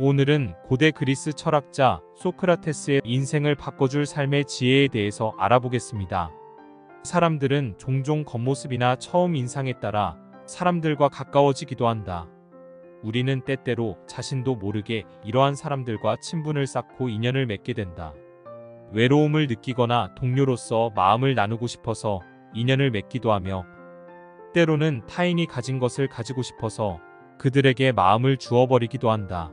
오늘은 고대 그리스 철학자 소크라테스의 인생을 바꿔줄 삶의 지혜에 대해서 알아보겠습니다. 사람들은 종종 겉모습이나 처음 인상에 따라 사람들과 가까워지기도 한다. 우리는 때때로 자신도 모르게 이러한 사람들과 친분을 쌓고 인연을 맺게 된다. 외로움을 느끼거나 동료로서 마음을 나누고 싶어서 인연을 맺기도 하며, 때로는 타인이 가진 것을 가지고 싶어서 그들에게 마음을 주어버리기도 한다.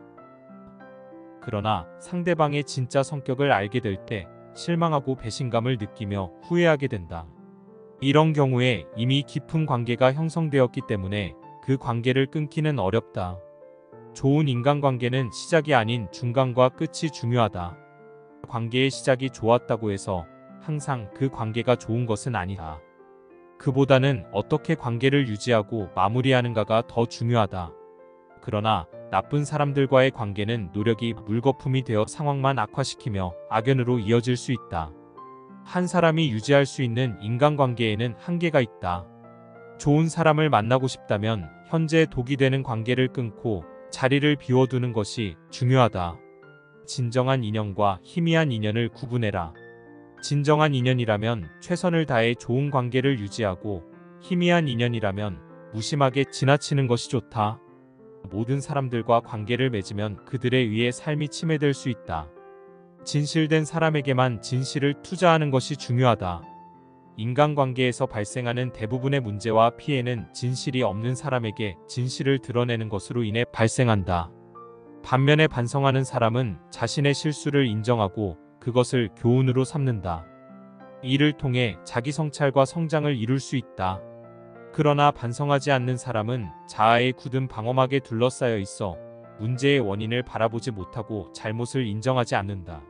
그러나 상대방의 진짜 성격을 알게 될 때 실망하고 배신감을 느끼며 후회하게 된다. 이런 경우에 이미 깊은 관계가 형성되었기 때문에 그 관계를 끊기는 어렵다. 좋은 인간관계는 시작이 아닌 중간과 끝이 중요하다. 관계의 시작이 좋았다고 해서 항상 그 관계가 좋은 것은 아니다. 그보다는 어떻게 관계를 유지하고 마무리하는가가 더 중요하다. 그러나 나쁜 사람들과의 관계는 노력이 물거품이 되어 상황만 악화시키며 악연으로 이어질 수 있다. 한 사람이 유지할 수 있는 인간관계에는 한계가 있다. 좋은 사람을 만나고 싶다면 현재 독이 되는 관계를 끊고 자리를 비워두는 것이 중요하다. 진정한 인연과 희미한 인연을 구분해라. 진정한 인연이라면 최선을 다해 좋은 관계를 유지하고, 희미한 인연이라면 무심하게 지나치는 것이 좋다. 모든 사람들과 관계를 맺으면 그들에 의해 삶이 침해될 수 있다. 진실된 사람에게만 진실을 투자하는 것이 중요하다. 인간관계에서 발생하는 대부분의 문제와 피해는 진실이 없는 사람에게 진실을 드러내는 것으로 인해 발생한다. 반면에 반성하는 사람은 자신의 실수를 인정하고 그것을 교훈으로 삼는다. 이를 통해 자기 성찰과 성장을 이룰 수 있다. 그러나 반성하지 않는 사람은 자아의 굳은 방어막에 둘러싸여 있어 문제의 원인을 바라보지 못하고 잘못을 인정하지 않는다.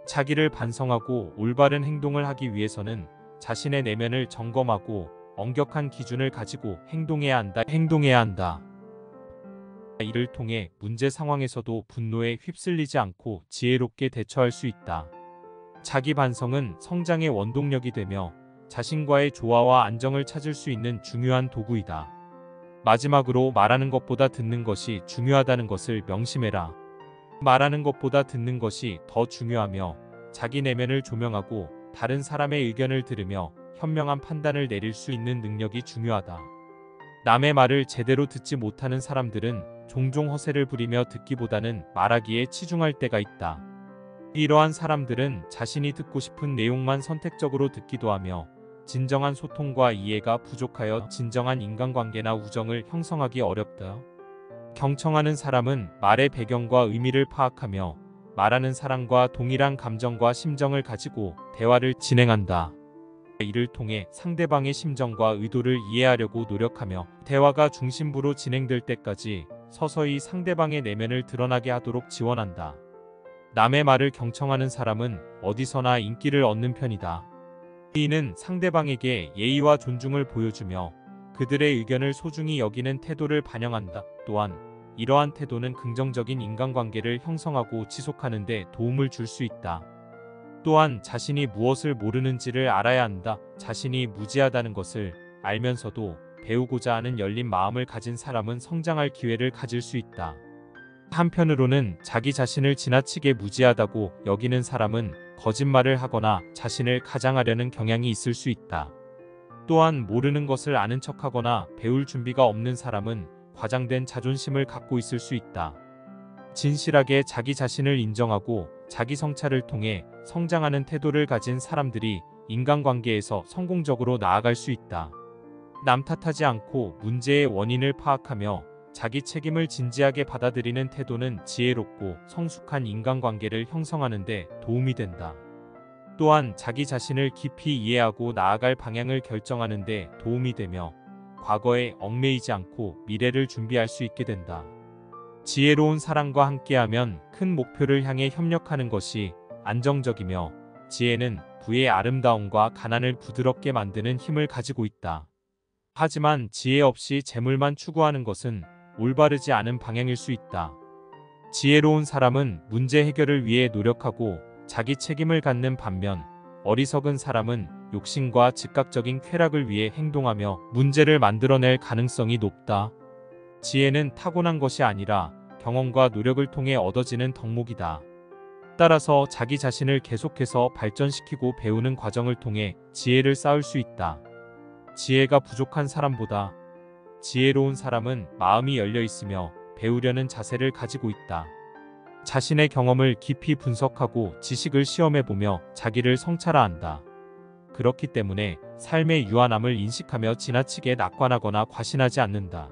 자기를 반성하고 올바른 행동을 하기 위해서는 자신의 내면을 점검하고 엄격한 기준을 가지고 행동해야 한다. 이를 통해 문제 상황에서도 분노에 휩쓸리지 않고 지혜롭게 대처할 수 있다. 자기 반성은 성장의 원동력이 되며 자신과의 조화와 안정을 찾을 수 있는 중요한 도구이다. 마지막으로, 말하는 것보다 듣는 것이 중요하다는 것을 명심해라. 말하는 것보다 듣는 것이 더 중요하며, 자기 내면을 조명하고 다른 사람의 의견을 들으며 현명한 판단을 내릴 수 있는 능력이 중요하다. 남의 말을 제대로 듣지 못하는 사람들은 종종 허세를 부리며 듣기보다는 말하기에 치중할 때가 있다. 이러한 사람들은 자신이 듣고 싶은 내용만 선택적으로 듣기도 하며, 진정한 소통과 이해가 부족하여 진정한 인간관계나 우정을 형성하기 어렵다. 경청하는 사람은 말의 배경과 의미를 파악하며 말하는 사람과 동일한 감정과 심정을 가지고 대화를 진행한다. 이를 통해 상대방의 심정과 의도를 이해하려고 노력하며 대화가 중심부로 진행될 때까지 서서히 상대방의 내면을 드러나게 하도록 지원한다. 남의 말을 경청하는 사람은 어디서나 인기를 얻는 편이다. 이는 상대방에게 예의와 존중을 보여주며 그들의 의견을 소중히 여기는 태도를 반영한다. 또한 이러한 태도는 긍정적인 인간관계를 형성하고 지속하는 데 도움을 줄 수 있다. 또한 자신이 무엇을 모르는지를 알아야 한다. 자신이 무지하다는 것을 알면서도 배우고자 하는 열린 마음을 가진 사람은 성장할 기회를 가질 수 있다. 한편으로는 자기 자신을 지나치게 무지하다고 여기는 사람은 거짓말을 하거나 자신을 가장하려는 경향이 있을 수 있다. 또한 모르는 것을 아는 척하거나 배울 준비가 없는 사람은 과장된 자존심을 갖고 있을 수 있다. 진실하게 자기 자신을 인정하고 자기 성찰을 통해 성장하는 태도를 가진 사람들이 인간관계에서 성공적으로 나아갈 수 있다. 남 탓하지 않고 문제의 원인을 파악하며 자기 책임을 진지하게 받아들이는 태도는 지혜롭고 성숙한 인간관계를 형성하는 데 도움이 된다. 또한 자기 자신을 깊이 이해하고 나아갈 방향을 결정하는 데 도움이 되며 과거에 얽매이지 않고 미래를 준비할 수 있게 된다. 지혜로운 사람과 함께하면 큰 목표를 향해 협력하는 것이 안정적이며, 지혜는 부의 아름다움과 가난을 부드럽게 만드는 힘을 가지고 있다. 하지만 지혜 없이 재물만 추구하는 것은 올바르지 않은 방향일 수 있다. 지혜로운 사람은 문제 해결을 위해 노력하고 자기 책임을 갖는 반면, 어리석은 사람은 욕심과 즉각적인 쾌락을 위해 행동하며 문제를 만들어낼 가능성이 높다. 지혜는 타고난 것이 아니라 경험과 노력을 통해 얻어지는 덕목이다. 따라서 자기 자신을 계속해서 발전시키고 배우는 과정을 통해 지혜를 쌓을 수 있다. 지혜가 부족한 사람보다 지혜로운 사람은 마음이 열려 있으며 배우려는 자세를 가지고 있다. 자신의 경험을 깊이 분석하고 지식을 시험해보며 자기를 성찰한다. 그렇기 때문에 삶의 유한함을 인식하며 지나치게 낙관하거나 과신하지 않는다.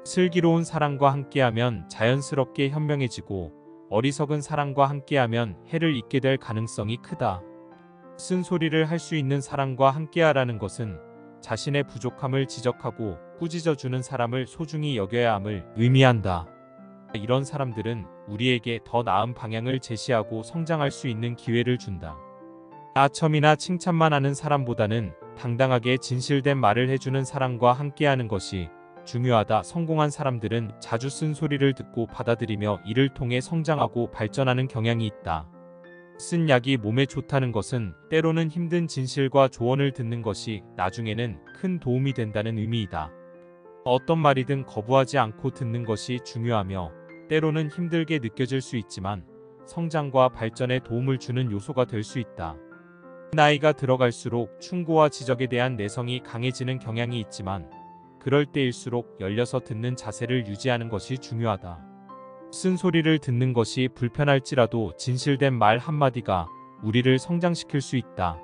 슬기로운 사람과 함께하면 자연스럽게 현명해지고 어리석은 사람과 함께하면 해를 입게 될 가능성이 크다. 쓴소리를 할 수 있는 사람과 함께하라는 것은 자신의 부족함을 지적하고 꾸짖어주는 사람을 소중히 여겨야 함을 의미한다. 이런 사람들은 우리에게 더 나은 방향을 제시하고 성장할 수 있는 기회를 준다. 아첨이나 칭찬만 하는 사람보다는 당당하게 진실된 말을 해주는 사람과 함께하는 것이 중요하다. 성공한 사람들은 자주 쓴소리를 듣고 받아들이며 이를 통해 성장하고 발전하는 경향이 있다. 쓴 약이 몸에 좋다는 것은 때로는 힘든 진실과 조언을 듣는 것이 나중에는 큰 도움이 된다는 의미이다. 어떤 말이든 거부하지 않고 듣는 것이 중요하며 때로는 힘들게 느껴질 수 있지만 성장과 발전에 도움을 주는 요소가 될 수 있다. 나이가 들어갈수록 충고와 지적에 대한 내성이 강해지는 경향이 있지만 그럴 때일수록 열려서 듣는 자세를 유지하는 것이 중요하다. 쓴소리를 듣는 것이 불편할지라도 진실된 말 한마디가 우리를 성장시킬 수 있다.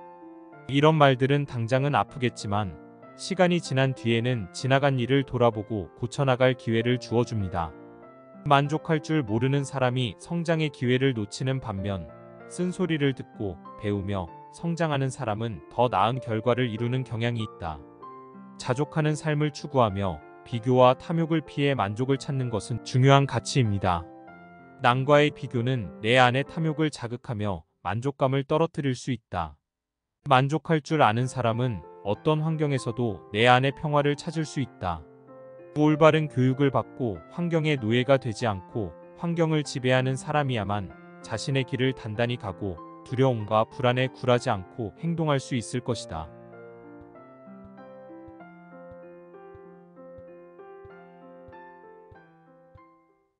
이런 말들은 당장은 아프겠지만 시간이 지난 뒤에는 지나간 일을 돌아보고 고쳐나갈 기회를 주어줍니다. 만족할 줄 모르는 사람이 성장의 기회를 놓치는 반면 쓴소리를 듣고 배우며 성장하는 사람은 더 나은 결과를 이루는 경향이 있다. 자족하는 삶을 추구하며 비교와 탐욕을 피해 만족을 찾는 것은 중요한 가치입니다. 남과의 비교는 내 안의 탐욕을 자극하며 만족감을 떨어뜨릴 수 있다. 만족할 줄 아는 사람은 어떤 환경에서도 내 안의 평화를 찾을 수 있다. 올바른 교육을 받고 환경의 노예가 되지 않고 환경을 지배하는 사람이야만 자신의 길을 단단히 가고 두려움과 불안에 굴하지 않고 행동할 수 있을 것이다.